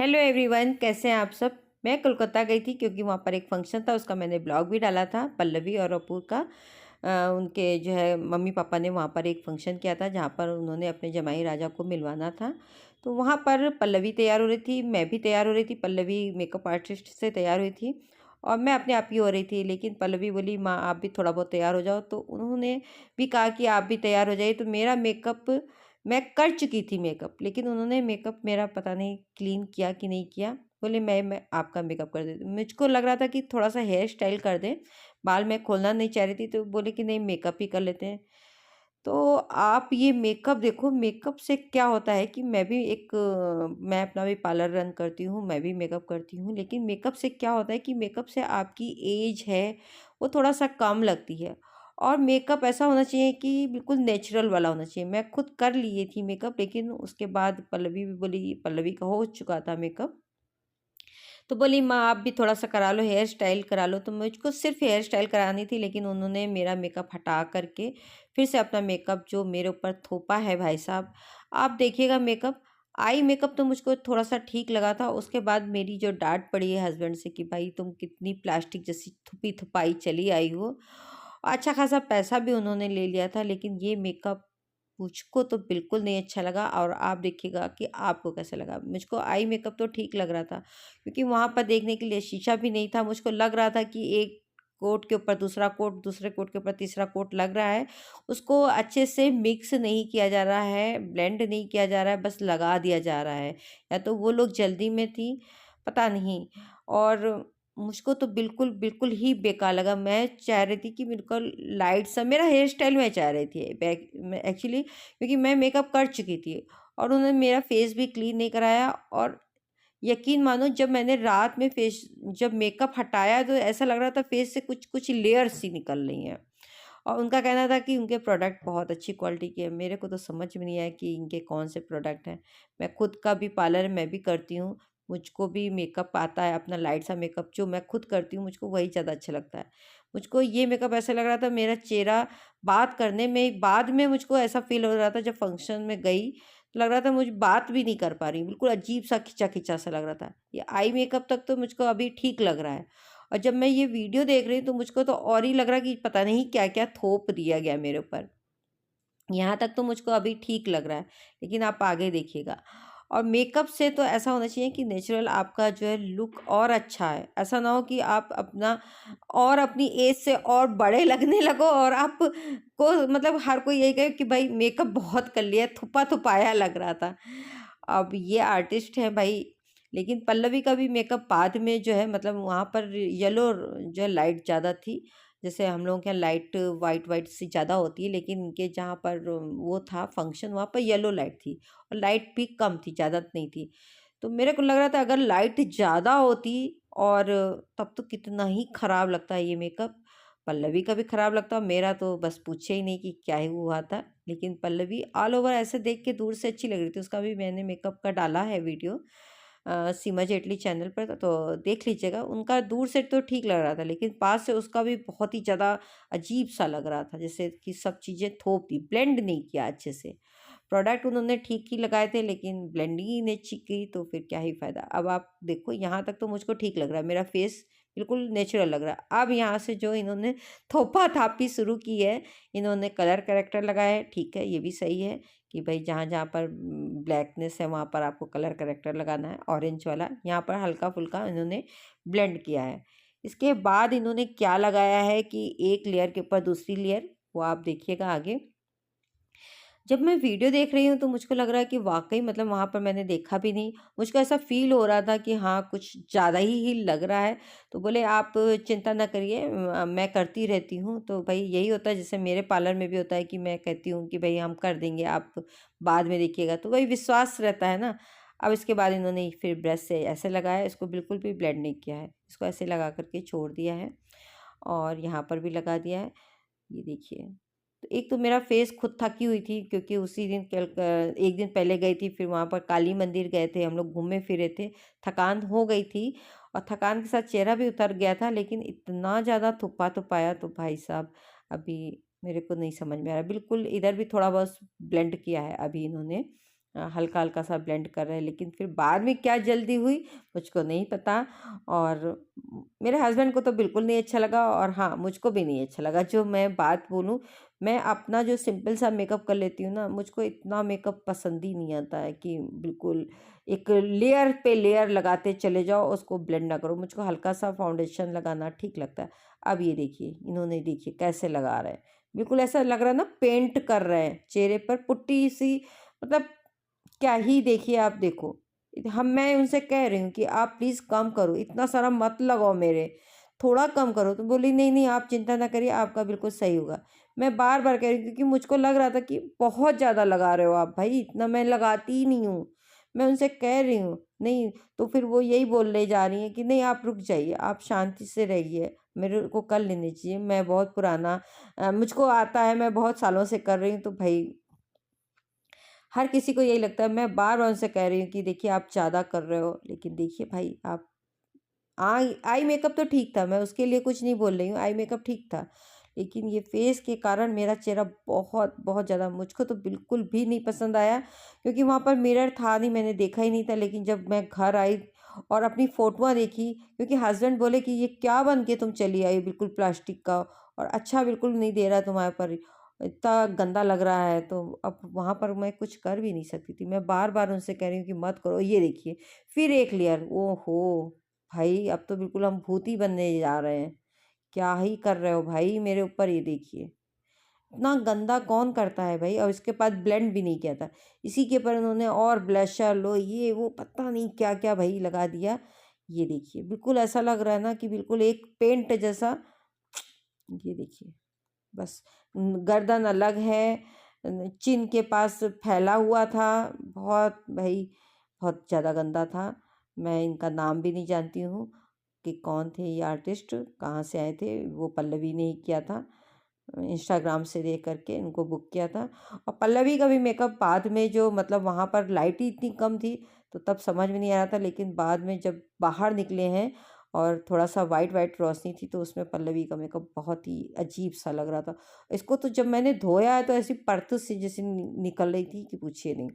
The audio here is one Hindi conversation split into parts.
हेलो एवरीवन, कैसे हैं आप सब। मैं कोलकाता गई थी क्योंकि वहाँ पर एक फंक्शन था, उसका मैंने ब्लॉग भी डाला था। पल्लवी और अपूर का उनके जो है मम्मी पापा ने वहाँ पर एक फंक्शन किया था जहाँ पर उन्होंने अपने जमाई राजा को मिलवाना था। तो वहाँ पर पल्लवी तैयार हो रही थी, मैं भी तैयार हो रही थी। पल्लवी मेकअप आर्टिस्ट से तैयार हुई थी और मैं अपने आप ही हो रही थी, लेकिन पल्लवी बोली माँ आप भी थोड़ा बहुत तैयार हो जाओ, तो उन्होंने भी कहा कि आप भी तैयार हो जाइए। तो मेरा मेकअप मैं कर चुकी थी मेकअप, लेकिन उन्होंने मेकअप मेरा पता नहीं क्लीन किया कि नहीं किया। बोले मैं आपका मेकअप कर देती हूँ। मुझको लग रहा था कि थोड़ा सा हेयर स्टाइल कर दें, बाल मैं खोलना नहीं चाह रही थी, तो बोले कि नहीं मेकअप ही कर लेते हैं। तो आप ये मेकअप देखो, मेकअप से क्या होता है कि मैं भी मैं अपना भी पार्लर रन करती हूँ, मैं भी मेकअप करती हूँ, लेकिन मेकअप से क्या होता है कि मेकअप से आपकी एज है वो थोड़ा सा कम लगती है। और मेकअप ऐसा होना चाहिए कि बिल्कुल नेचुरल वाला होना चाहिए। मैं खुद कर लिए थी मेकअप, लेकिन उसके बाद पल्लवी भी बोली, पल्लवी का हो चुका था मेकअप, तो बोली माँ आप भी थोड़ा सा करा लो, हेयर स्टाइल करा लो। तो मुझको सिर्फ हेयर स्टाइल करानी थी, लेकिन उन्होंने मेरा मेकअप हटा करके फिर से अपना मेकअप जो मेरे ऊपर थोपा है भाई साहब। आप देखिएगा मेकअप, आई मेकअप तो मुझको थोड़ा सा ठीक लगा था। उसके बाद मेरी जो डांट पड़ी है हस्बैंड से कि भाई तुम कितनी प्लास्टिक जैसी थुपी थुपाई चली आई हो। अच्छा खासा पैसा भी उन्होंने ले लिया था, लेकिन ये मेकअप मुझको तो बिल्कुल नहीं अच्छा लगा। और आप देखिएगा कि आपको कैसा लगा। मुझको आई मेकअप तो ठीक लग रहा था, क्योंकि वहाँ पर देखने के लिए शीशा भी नहीं था। मुझको लग रहा था कि एक कोट के ऊपर दूसरा कोट, दूसरे कोट के ऊपर तीसरा कोट लग रहा है, उसको अच्छे से मिक्स नहीं किया जा रहा है, ब्लेंड नहीं किया जा रहा है, बस लगा दिया जा रहा है। या तो वो लोग जल्दी में थी, पता नहीं। और मुझको तो बिल्कुल बिल्कुल ही बेकार लगा। मैं चाह रही थी कि बिल्कुल लाइट सा मेरा हेयर स्टाइल मैं चाह रही थी बैक मैं एक्चुअली, क्योंकि मैं मेकअप कर चुकी थी और उन्होंने मेरा फेस भी क्लीन नहीं कराया। और यकीन मानो जब मैंने रात में फेस जब मेकअप हटाया तो ऐसा लग रहा था फेस से कुछ कुछ लेयर्स सी निकल रही हैं। और उनका कहना था कि उनके प्रोडक्ट बहुत अच्छी क्वालिटी के हैं। मेरे को तो समझ में नहीं आया कि इनके कौन से प्रोडक्ट हैं। मैं खुद का भी पार्लर मैं भी करती हूँ, मुझको भी मेकअप आता है, अपना लाइट सा मेकअप जो मैं खुद करती हूँ मुझको वही ज़्यादा अच्छा लगता है। मुझको ये मेकअप ऐसा लग रहा था मेरा चेहरा बात करने में बाद में मुझको ऐसा फ़ील हो रहा था, जब फंक्शन में गई तो लग रहा था मुझे बात भी नहीं कर पा रही, बिल्कुल अजीब सा खिंचा-खिंचा सा लग रहा था। ये आई मेकअप तक तो मुझको अभी ठीक लग रहा है, और जब मैं ये वीडियो देख रही हूँ तो मुझको तो और ही लग रहा है कि पता नहीं क्या-क्या थोप दिया गया मेरे ऊपर। यहाँ तक तो मुझको अभी ठीक लग रहा है, लेकिन आप आगे देखिएगा। और मेकअप से तो ऐसा होना चाहिए कि नेचुरल आपका जो है लुक और अच्छा है। ऐसा ना हो कि आप अपना और अपनी एज से और बड़े लगने लगो और आप को मतलब हर कोई यही कहे कि भाई मेकअप बहुत कर लिया, थुपा-थुपाया लग रहा था। अब ये आर्टिस्ट है भाई, लेकिन पल्लवी का भी मेकअप बाद में जो है मतलब वहाँ पर येलो जो है लाइट ज़्यादा थी। जैसे हम लोगों के यहाँ लाइट वाइट वाइट सी ज़्यादा होती है, लेकिन इनके जहाँ पर वो था फंक्शन वहाँ पर येलो लाइट थी और लाइट भी कम थी, ज़्यादा नहीं थी। तो मेरे को लग रहा था अगर लाइट ज़्यादा होती और तब तो कितना ही ख़राब लगता है ये मेकअप। पल्लवी का भी ख़राब लगता, मेरा तो बस पूछे ही नहीं कि क्या ही हुआ था। लेकिन पल्लवी ऑल ओवर ऐसे देख के दूर से अच्छी लग रही थी। उसका भी मैंने मेकअप का डाला है वीडियो सीमा जेटली चैनल पर, तो देख लीजिएगा। उनका दूर से तो ठीक लग रहा था, लेकिन पास से उसका भी बहुत ही ज़्यादा अजीब सा लग रहा था, जैसे कि सब चीज़ें थोप दी, ब्लेंड नहीं किया अच्छे से। प्रोडक्ट उन्होंने ठीक ही लगाए थे, लेकिन ब्लेंडिंग ही नहीं अच्छी की तो फिर क्या ही फ़ायदा। अब आप देखो यहाँ तक तो मुझको ठीक लग रहा है, मेरा फेस बिल्कुल नेचुरल लग रहा है। अब यहाँ से जो इन्होंने थोपा थापी शुरू की है, इन्होंने कलर करेक्टर लगाया है, ठीक है ये भी सही है कि भाई जहाँ जहाँ पर ब्लैकनेस है वहाँ पर आपको कलर करेक्टर लगाना है, ऑरेंज वाला। यहाँ पर हल्का फुल्का इन्होंने ब्लेंड किया है। इसके बाद इन्होंने क्या लगाया है कि एक लेयर के ऊपर दूसरी लेयर, वो आप देखिएगा आगे। जब मैं वीडियो देख रही हूँ तो मुझको लग रहा है कि वाक़ई मतलब वहाँ पर मैंने देखा भी नहीं। मुझको ऐसा फ़ील हो रहा था कि हाँ, कुछ ज़्यादा ही लग रहा है। तो बोले आप चिंता ना करिए, मैं करती रहती हूँ। तो भई यही होता है, जैसे मेरे पार्लर में भी होता है कि मैं कहती हूँ कि भई हम कर देंगे, आप बाद में देखिएगा। तो वही विश्वास रहता है ना। अब इसके बाद इन्होंने फिर ब्रश से ऐसे लगाया, इसको बिल्कुल भी ब्लेंड नहीं किया है। इसको ऐसे लगा कर के छोड़ दिया है और यहाँ पर भी लगा दिया है। ये देखिए। तो एक तो मेरा फेस खुद थकी हुई थी, क्योंकि उसी दिन एक दिन पहले गई थी, फिर वहाँ पर काली मंदिर गए थे, हम लोग घूमे फिरे थे, थकान हो गई थी और थकान के साथ चेहरा भी उतर गया था। लेकिन इतना ज़्यादा थुपा तो भाई साहब अभी मेरे को नहीं समझ में आ रहा। बिल्कुल इधर भी थोड़ा बहुत ब्लेंड किया है अभी इन्होंने, हल्का हल्का सा ब्लेंड कर रहे हैं, लेकिन फिर बाद में क्या जल्दी हुई मुझको नहीं पता। और मेरे हस्बैंड को तो बिल्कुल नहीं अच्छा लगा, और हाँ मुझको भी नहीं अच्छा लगा। जो मैं बात बोलूँ, मैं अपना जो सिंपल सा मेकअप कर लेती हूँ ना, मुझको इतना मेकअप पसंद ही नहीं आता है कि बिल्कुल एक लेयर पे लेयर लगाते चले जाओ, उसको ब्लेंड ना करो। मुझको हल्का सा फाउंडेशन लगाना ठीक लगता है। अब ये देखिए, इन्होंने देखिए कैसे लगा रहे हैं, बिल्कुल ऐसा लग रहा है ना पेंट कर रहे हैं चेहरे पर पुट्टी सी। मतलब क्या ही देखिए, आप देखो, हम मैं उनसे कह रही हूँ कि आप प्लीज़ कम करो, इतना सारा मत लगाओ मेरे, थोड़ा कम करो। तो बोली नहीं नहीं आप चिंता ना करिए, आपका बिल्कुल सही होगा। मैं बार बार कह रही हूँ क्योंकि मुझको लग रहा था कि बहुत ज़्यादा लगा रहे हो आप भाई, इतना मैं लगाती ही नहीं हूँ। मैं उनसे कह रही हूँ नहीं, तो फिर वो यही बोलने जा रही हैं कि नहीं आप रुक जाइए, आप शांति से रहिए, मेरे को कर लेनी चाहिए, मैं बहुत पुराना मुझको आता है, मैं बहुत सालों से कर रही हूँ। तो भाई हर किसी को यही लगता है। मैं बार बार उनसे कह रही हूँ कि देखिए आप ज़्यादा कर रहे हो, लेकिन देखिए भाई आप आई आई मेकअप तो ठीक था, मैं उसके लिए कुछ नहीं बोल रही हूँ, आई मेकअप ठीक था, लेकिन ये फेस के कारण मेरा चेहरा बहुत बहुत ज़्यादा मुझको तो बिल्कुल भी नहीं पसंद आया। क्योंकि वहाँ पर मिरर था नहीं, मैंने देखा ही नहीं था। लेकिन जब मैं घर आई और अपनी फ़ोटोआँ देखी, क्योंकि हस्बैंड बोले कि ये क्या बन के तुम चली आई बिल्कुल प्लास्टिक का, और अच्छा बिल्कुल नहीं दे रहा तुम्हारे पर, इतना गंदा लग रहा है। तो अब वहाँ पर मैं कुछ कर भी नहीं सकती थी। मैं बार बार उनसे कह रही हूँ कि मत करो। ये देखिए फिर एक लेयर, ओहो भाई अब तो बिल्कुल हम भूत ही बनने जा रहे हैं। क्या ही कर रहे हो भाई मेरे ऊपर, ये देखिए इतना गंदा कौन करता है भाई। और इसके बाद ब्लेंड भी नहीं किया था, इसी के ऊपर उन्होंने और ब्लशर लो ये वो पता नहीं क्या क्या भाई लगा दिया। ये देखिए बिल्कुल ऐसा लग रहा है ना कि बिल्कुल एक पेंट जैसा। ये देखिए बस गर्दन अलग है, चिन के पास फैला हुआ था, बहुत भाई बहुत ज़्यादा गंदा था। मैं इनका नाम भी नहीं जानती हूँ कि कौन थे ये आर्टिस्ट, कहाँ से आए थे। वो पल्लवी ने ही किया था, इंस्टाग्राम से देख करके इनको बुक किया था। और पल्लवी का भी मेकअप बाद में जो मतलब वहाँ पर लाइट ही इतनी कम थी, तो तब समझ में नहीं आ रहा था। लेकिन बाद में जब बाहर निकले हैं और थोड़ा सा वाइट वाइट रोशनी थी, तो उसमें पल्लवी का मेकअप बहुत ही अजीब सा लग रहा था। इसको तो जब मैंने धोया है तो ऐसी परतों सी जैसे निकल रही थी कि पूछिए नहीं।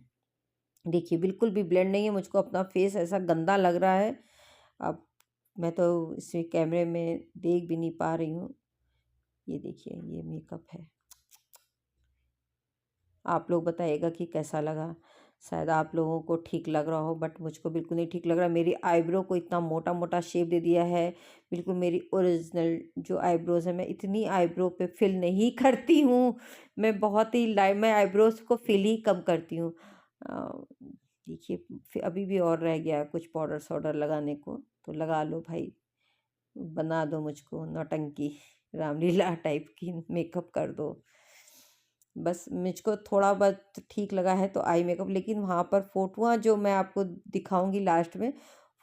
देखिए बिल्कुल भी ब्लेंड नहीं है, मुझको अपना फेस ऐसा गंदा लग रहा है। अब मैं तो इसमें कैमरे में देख भी नहीं पा रही हूँ। ये देखिए ये मेकअप है, आप लोग बताइएगा कि कैसा लगा। शायद आप लोगों को ठीक लग रहा हो, बट मुझको बिल्कुल नहीं ठीक लग रहा। मेरी आईब्रो को इतना मोटा मोटा शेप दे दिया है, बिल्कुल मेरी ओरिजिनल जो आईब्रोज़ है, मैं इतनी आईब्रो पे फिल नहीं करती हूँ। मैं बहुत ही मैं आईब्रोज़ को फिल ही कम करती हूँ। अ, देखिए अभी भी और रह गया है कुछ पाउडर शाउडर लगाने को, तो लगा लो भाई, बना दो मुझको नौटंकी, रामलीला टाइप की मेकअप कर दो। बस मुझको थोड़ा बहुत ठीक लगा है तो आई मेकअप। लेकिन वहाँ पर फ़ोटोआँ जो मैं आपको दिखाऊंगी लास्ट में,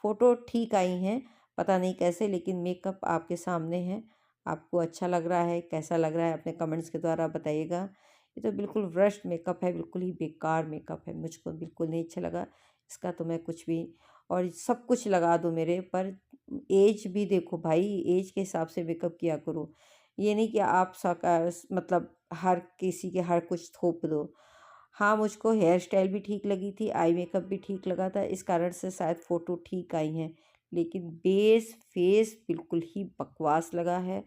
फ़ोटो ठीक आई हैं, पता नहीं कैसे, लेकिन मेकअप आपके सामने है। आपको अच्छा लग रहा है, कैसा लग रहा है, अपने कमेंट्स के द्वारा बताइएगा। ये तो बिल्कुल रश्ड मेकअप है, बिल्कुल ही बेकार मेकअप है, मुझको बिल्कुल नहीं अच्छा लगा इसका। तो मैं कुछ भी और सब कुछ लगा दूँ मेरे पर, एज भी देखो भाई, एज के हिसाब से मेकअप किया करो। ये नहीं कि आप मतलब हर किसी के हर कुछ थोप दो। हाँ मुझको हेयर स्टाइल भी ठीक लगी थी, आई मेकअप भी ठीक लगा था, इस कारण से शायद फ़ोटो ठीक आई हैं। लेकिन बेस फेस बिल्कुल ही बकवास लगा है।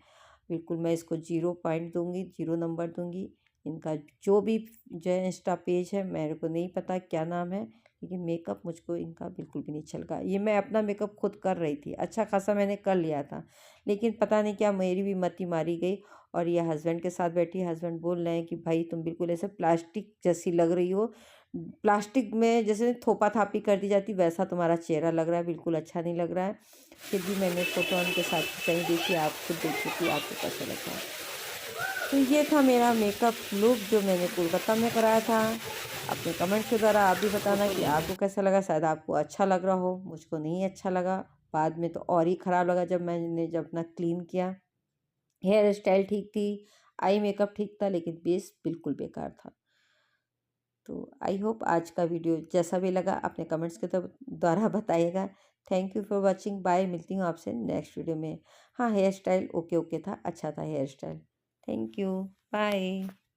बिल्कुल मैं इसको 0 पॉइंट दूंगी, 0 नंबर दूंगी। इनका जो भी जो है इंस्टा पेज है, मेरे को नहीं पता क्या नाम है, लेकिन मेकअप मुझको इनका बिल्कुल भी नहीं अच्छा लगा। ये मैं अपना मेकअप खुद कर रही थी, अच्छा खासा मैंने कर लिया था, लेकिन पता नहीं क्या मेरी भी मति मारी गई। और ये हस्बैंड के साथ बैठी, हस्बैंड बोल रहे हैं कि भाई तुम बिल्कुल ऐसे प्लास्टिक जैसी लग रही हो, प्लास्टिक में जैसे थोपा थापी कर दी जाती वैसा तुम्हारा चेहरा लग रहा है, बिल्कुल अच्छा नहीं लग रहा है। फिर भी मैंने फ़ोटो उनके साथ खिंचाई, देखिए आप खुद देखिए कि आपको कैसा लग रहा है। तो ये था मेरा मेकअप लुक जो मैंने कोलकाता में कराया था। अपने कमेंट्स के द्वारा आप भी बताना कि आपको कैसा लगा। शायद आपको अच्छा लग रहा हो, मुझको नहीं अच्छा लगा। बाद में तो और ही ख़राब लगा जब अपना क्लीन किया। हेयर स्टाइल ठीक थी, आई मेकअप ठीक था, लेकिन बेस बिल्कुल बेकार था। तो आई होप आज का वीडियो जैसा भी लगा अपने कमेंट्स के द्वारा बताइएगा। Thank you for watching, bye. मिलती हूँ आपसे नेक्स्ट वीडियो में। हाँ हेयर स्टाइल ओके ओके था, अच्छा था hairstyle. Thank you, bye.